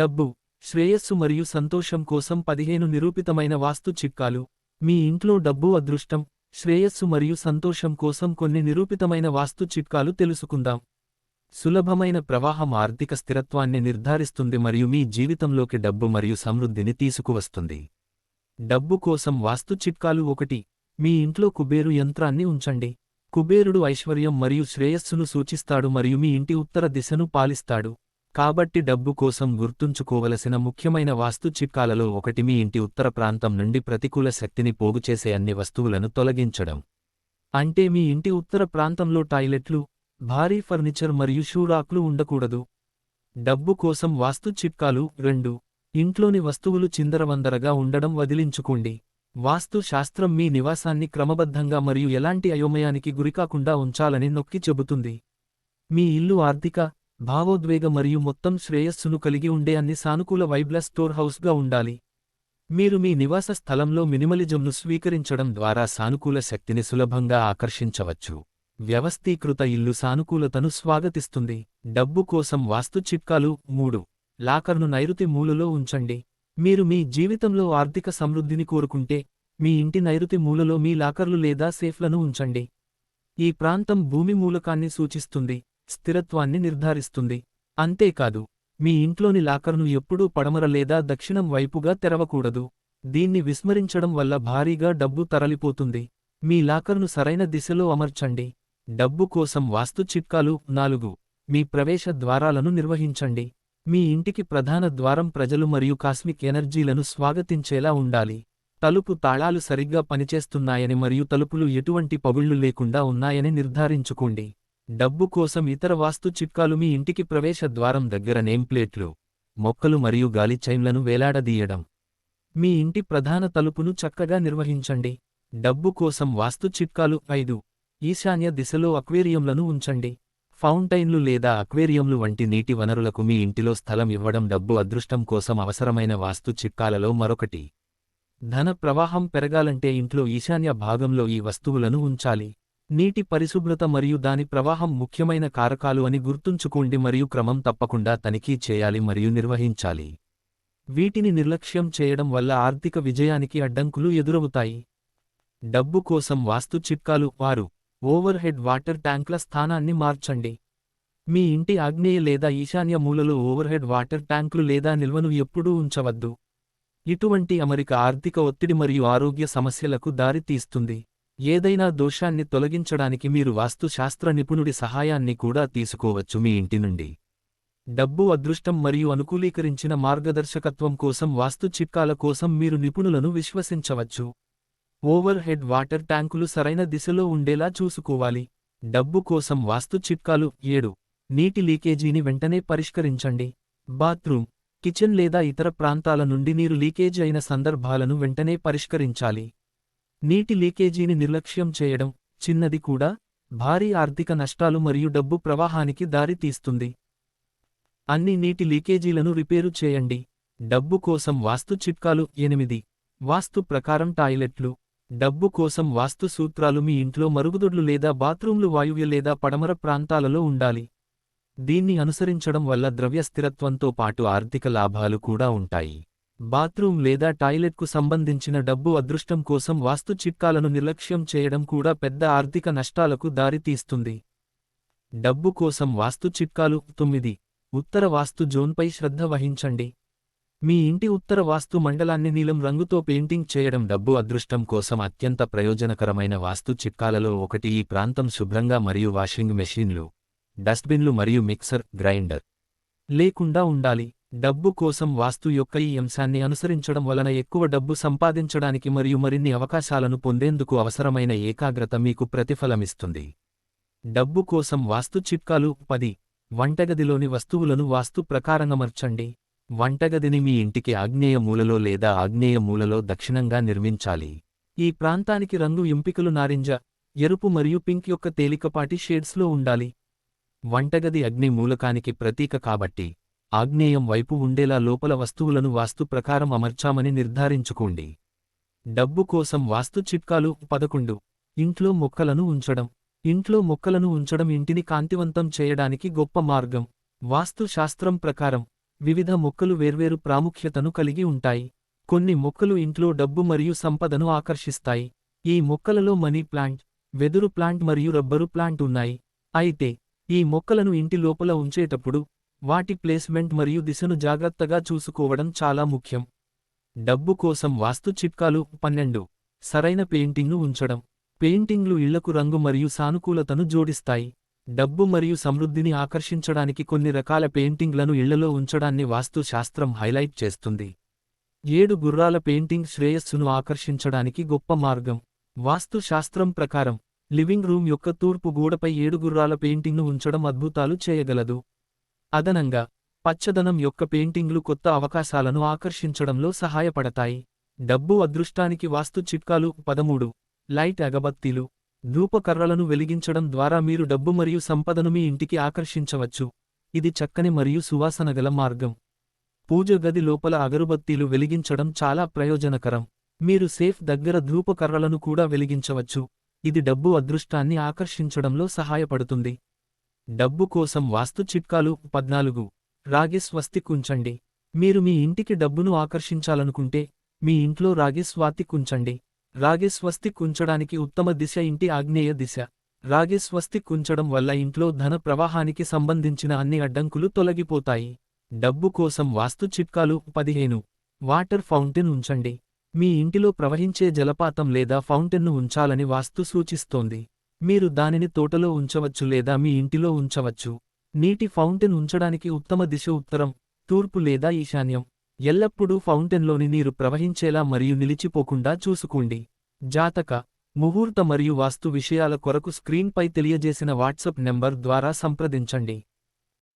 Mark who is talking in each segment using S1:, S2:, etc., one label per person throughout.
S1: డబ్బు, శ్రేయస్సు మరియు సంతోషం కోసం 15 నిరూపితమైన వాస్తు చిట్కాలు. మీ ఇంట్లో డబ్బు, అదృష్టం, శ్రేయస్సు మరియు సంతోషం కోసం కొన్ని నిరూపితమైన వాస్తు చిట్కాలు తెలుసుకుందాం. సులభమైన ప్రవాహం ఆర్థిక స్థిరత్వాన్ని నిర్ధారిస్తుంది మరియు మీ జీవితంలోకి డబ్బు మరియు సమృద్ధిని తీసుకువస్తుంది. డబ్బు కోసం వాస్తు చిట్కాలు. 1. మీ ఇంట్లో కుబేరు యంత్రాన్ని ఉంచండి. కుబేరుడు ఐశ్వర్యం మరియు శ్రేయస్సును సూచిస్తాడు మరియు మీ ఇంటి ఉత్తర దిశను పాలిస్తాడు. కాబట్టి డబ్బు కోసం గుర్తుంచుకోవలసిన ముఖ్యమైన వాస్తు చిట్కాలలో 1. మీ ఇంటి ఉత్తర ప్రాంతం నుండి ప్రతికూల శక్తిని పోగుచేసే అన్ని వస్తువులను తొలగించడం. అంటే మీ ఇంటి ఉత్తర ప్రాంతంలో టాయిలెట్లు, భారీ ఫర్నిచర్ మరియు షూ రాక్లు ఉండకూడదు. డబ్బు కోసం వాస్తు చిట్కాలు. 2. ఇంట్లోని వస్తువులు చిందరవందరగా ఉండడం వదిలించుకోండి. వాస్తు శాస్త్రం మీ నివాసాన్ని క్రమబద్ధంగా మరియు ఎలాంటి అయోమయానికి గురికాకుండా ఉంచాలని నొక్కి చెబుతుంది. మీ ఇల్లు ఆర్థిక, భావోద్వేగ మరియు మొత్తం శ్రేయస్సును కలిగి ఉండే అన్ని సానుకూల వైబ్ల స్టోర్ హౌస్గా ఉండాలి. మీరు మీ నివాస స్థలంలో మినిమలిజంను స్వీకరించడం ద్వారా సానుకూల శక్తిని సులభంగా ఆకర్షించవచ్చు. వ్యవస్థీకృత ఇల్లు సానుకూలతను స్వాగతిస్తుంది. డబ్బు కోసం వాస్తు చిట్కాలు. 3. లాకర్ను నైరుతి మూలలో ఉంచండి. మీరు మీ జీవితంలో ఆర్థిక సమృద్ధిని కోరుకుంటే, మీ ఇంటి నైరుతి మూలలో మీ లాకర్లు లేదా సేఫ్లను ఉంచండి. ఈ ప్రాంతం భూమి మూలకాన్ని సూచిస్తుంది, స్థిరత్వాన్ని నిర్ధారిస్తుంది. అంతేకాదు, మీ ఇంట్లోని లాకర్ను ఎప్పుడూ పడమర లేదా దక్షిణం వైపుగా తెరవకూడదు. దీన్ని విస్మరించడం వల్ల భారీగా డబ్బు తరలిపోతుంది. మీ లాకర్ను సరైన దిశలో అమర్చండి. డబ్బు కోసం వాస్తు చిట్కాలు. 4. మీ ప్రవేశ ద్వారాలను నిర్వహించండి. మీ ఇంటికి ప్రధాన ద్వారం ప్రజలు మరియు కాస్మిక్ ఎనర్జీలను స్వాగతించేలా ఉండాలి. తలుపు తాళాలు సరిగ్గా పనిచేస్తున్నాయని మరియు తలుపులు ఎటువంటి పగుళ్లు లేకుండా ఉన్నాయని నిర్ధారించుకోండి. డబ్బు కోసం ఇతర వాస్తు చిట్కాలు. మీ ఇంటికి ప్రవేశ ద్వారం దగ్గర నేమ్ప్లేట్లు, మొక్కలు మరియు గాలి చైన్లను వేలాడదీయడం. మీ ఇంటి ప్రధాన తలుపును చక్కగా నిర్వహించండి. డబ్బు కోసం వాస్తు చిట్కాలు. 5. ఈశాన్య దిశలో అక్వేరియంలను ఉంచండి. ఫౌంటైన్లు లేదా అక్వేరియంలు వంటి నీటి వనరులకు మీ ఇంటిలో స్థలం ఇవ్వడం డబ్బు, అదృష్టం కోసం అవసరమైన వాస్తు చిట్కాలలో మరొకటి. ధన ప్రవాహం పెరగాలంటే ఇంట్లో ఈశాన్య భాగంలో ఈ వస్తువులను ఉంచాలి. నీటి పరిశుభ్రత మరియు దాని ప్రవాహం ముఖ్యమైన కారకాలు అని గుర్తుంచుకోండి మరియు క్రమం తప్పకుండా తనిఖీ చేయాలి మరియు నిర్వహించాలి. వీటిని నిర్లక్ష్యం చేయడం వల్ల ఆర్థిక విజయానికి అడ్డంకులు ఎదురవుతాయి. డబ్బు కోసం వాస్తు చిట్కాలు. 6. ఓవర్ హెడ్ వాటర్ ట్యాంక్ల స్థానాన్ని మార్చండి. మీ ఇంటి ఆగ్నేయ లేదా ఈశాన్య మూలలో ఓవర్ హెడ్ వాటర్ ట్యాంకులు లేదా నిల్వను ఎప్పుడూ ఉంచవద్దు. ఇటువంటి అమరిక ఆర్థిక ఒత్తిడి మరియు ఆరోగ్య సమస్యలకు దారి తీస్తుంది. ఏదైనా దోషాన్ని తొలగించడానికి మీరు వాస్తు శాస్త్ర నిపుణుడి సహాయాన్ని కూడా తీసుకోవచ్చు. మీ ఇంటి నుండి డబ్బు, అదృష్టం మరియు అనుకూలీకరించిన మార్గదర్శకత్వం కోసం వాస్తు చిట్కాల కోసం మీరు నిపుణులను విశ్వసించవచ్చు. ఓవర్ హెడ్ వాటర్ ట్యాంకులు సరైన దిశలో ఉండేలా చూసుకోవాలి. డబ్బు కోసం వాస్తు చిట్కాలు. 7. నీటి లీకేజీని వెంటనే పరిష్కరించండి. బాత్రూమ్, కిచెన్ లేదా ఇతర ప్రాంతాల నుండి నీరు లీకేజ్ అయిన సందర్భాలను వెంటనే పరిష్కరించాలి. నీటి లీకేజీని నిర్లక్ష్యం చేయడం, చిన్నది కూడా, భారీ ఆర్థిక నష్టాలు మరియు డబ్బు ప్రవాహానికి దారి తీస్తుంది. అన్ని నీటి లీకేజీలను రిపేరు చేయండి. డబ్బు కోసం వాస్తు చిట్కాలు. 8. వాస్తు ప్రకారం టాయిలెట్లు. డబ్బు కోసం వాస్తు సూత్రాలు. మీ ఇంట్లో మరుగుదొడ్లు లేదా బాత్రూంలు వాయువ్య లేదా పడమర ప్రాంతాలలో ఉండాలి. దీన్ని అనుసరించడం వల్ల ద్రవ్య స్థిరత్వంతో పాటు ఆర్థిక లాభాలు కూడా ఉంటాయి. బాత్రూమ్ లేదా టాయిలెట్కు సంబంధించిన డబ్బు, అదృష్టం కోసం వాస్తు చిట్కాలను నిర్లక్ష్యం చేయడం కూడా పెద్ద ఆర్థిక నష్టాలకు దారితీస్తుంది. డబ్బు కోసం వాస్తు చిట్కాలు. 9. ఉత్తర వాస్తు జోన్పై శ్రద్ధ వహించండి. మీ ఇంటి ఉత్తర వాస్తు మండలాన్ని నీలం రంగుతో పెయింటింగ్ చేయడం డబ్బు, అదృష్టం కోసం అత్యంత ప్రయోజనకరమైన వాస్తు చిట్కాలలో 1. ఈ ప్రాంతం శుభ్రంగా మరియు వాషింగ్ మెషీన్లు, డస్ట్బిన్లు మరియు మిక్సర్, గ్రైండర్ లేకుండా ఉండాలి. డబ్బు కోసం వాస్తు యొక్క ఈ అంశాన్ని అనుసరించడం వలన ఎక్కువ డబ్బు సంపాదించడానికి మరియు మరిన్ని అవకాశాలను పొందేందుకు అవసరమైన ఏకాగ్రత మీకు ప్రతిఫలమిస్తుంది. డబ్బు కోసం వాస్తు చిట్కాలు. 10. వంటగదిలోని వస్తువులను వాస్తు ప్రకారంగమర్చండి. వంటగదిని మీ ఇంటికి ఆగ్నేయ మూలలో లేదా ఆగ్నేయ మూలలో దక్షిణంగా నిర్మించాలి. ఈ ప్రాంతానికి రంగు ఎంపికలు నారింజ, ఎరుపు మరియు పింక్ యొక్క తేలికపాటి షేడ్స్లో ఉండాలి. వంటగది అగ్ని మూలకానికి ప్రతీక కాబట్టి, ఆగ్నేయం వైపు ఉండేలా లోపల వస్తువులను వాస్తు ప్రకారం అమర్చామని నిర్ధారించుకోండి. డబ్బు కోసం వాస్తు చిట్కాలు. 11. ఇంట్లో మొక్కలను ఉంచడం. ఇంట్లో మొక్కలను ఉంచడం ఇంటిని కాంతివంతం చేయడానికి గొప్ప మార్గం. వాస్తు శాస్త్రం ప్రకారం వివిధ మొక్కలు వేర్వేరు ప్రాముఖ్యతను కలిగి ఉంటాయి. కొన్ని మొక్కలు ఇంట్లో డబ్బు మరియు సంపదను ఆకర్షిస్తాయి. ఈ మొక్కలలో మనీ ప్లాంట్, వెదురు ప్లాంట్ మరియు రబ్బరు ప్లాంట్ ఉన్నాయి. అయితే, ఈ మొక్కలను ఇంటి లోపల ఉంచేటప్పుడు, వాటి ప్లేస్మెంట్ మరియు దిశను జాగ్రత్తగా చూసుకోవడం చాలా ముఖ్యం. డబ్బు కోసం వాస్తు చిట్కాలు 12. సరైన పెయింటింగ్ను ఉంచడం. పెయింటింగ్లు ఇళ్లకు రంగు మరియు సానుకూలతను జోడిస్తాయి. డబ్బు మరియు సమృద్ధిని ఆకర్షించడానికి కొన్ని రకాల పెయింటింగ్లను ఇళ్లలో ఉంచడాన్ని వాస్తు శాస్త్రం హైలైట్ చేస్తుంది. 7 గుర్రాల పెయింటింగ్ శ్రేయస్సును ఆకర్షించడానికి గొప్ప మార్గం. వాస్తు శాస్త్రం ప్రకారం, లివింగ్ రూమ్ యొక్క తూర్పు గోడపై 7 గుర్రాల పెయింటింగ్ను ఉంచడం అద్భుతాలు చేయగలదు. అదనంగా, పచ్చదనం యొక్క పెయింటింగ్లు కొత్త అవకాశాలను ఆకర్షించడంలో సహాయపడతాయి. డబ్బు అదృష్టానికి వాస్తు చిట్కాలు 13. లైట్ అగబత్తీలు. ధూపకర్రలను వెలిగించడం ద్వారా మీరు డబ్బు మరియు సంపదను మీ ఇంటికి ఆకర్షించవచ్చు. ఇది చక్కని మరియు సువాసనగల మార్గం. పూజ గది లోపల అగరుబత్తీలు వెలిగించడం చాలా ప్రయోజనకరం. మీరు సేఫ్ దగ్గర ధూపకర్రలను కూడా వెలిగించవచ్చు. ఇది డబ్బు అదృష్టాన్ని ఆకర్షించడంలో సహాయపడుతుంది. డబ్బు కోసం వాస్తు చిట్కాలు 14. రాగి స్వస్తిక్ ఉంచండి. మీరు మీ ఇంటికి డబ్బును ఆకర్షించాలనుకుంటే, మీ ఇంట్లో రాగి స్వాతిక్ ఉంచండి. రాగి స్వస్తిక్ ఉంచడానికి ఉత్తమ దిశ ఇంటి ఆగ్నేయ దిశ. రాగి స్వస్తిక్ ఉంచడం వల్ల ఇంట్లో ధన ప్రవాహానికి సంబంధించిన అన్ని అడ్డంకులు తొలగిపోతాయి. డబ్బు కోసం వాస్తు చిట్కాలు 15. వాటర్ ఫౌంటైన్ ఉంచండి. మీ ఇంటిలో ప్రవహించే జలపాతం లేదా ఫౌంటైన్ను ఉంచాలని వాస్తు సూచిస్తోంది. మీరు దానిని తోటలో ఉంచవచ్చు లేదా మీ ఇంటిలో ఉంచవచ్చు. నీటి ఫౌంటైన్ ఉంచడానికి ఉత్తమ దిశ ఉత్తరం, తూర్పు లేదా ఈశాన్యం. ఎల్లప్పుడూ ఫౌంటైన్లోని నీరు ప్రవహించేలా మరియు నిలిచిపోకుండా చూసుకోండి. జాతక, ముహూర్త మరియు వాస్తు విషయాల కొరకు స్క్రీన్పై తెలియజేసిన వాట్సాప్ నెంబర్ ద్వారా సంప్రదించండి.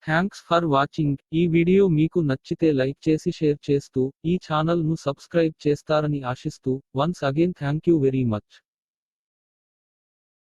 S2: Thanks for watching. ఈ వీడియో మీకు నచ్చితే లైక్ చేసి షేర్ చేస్తూ, ఈ ఛానల్ను సబ్స్క్రైబ్ చేస్తారని ఆశిస్తూ, once again thank you very much.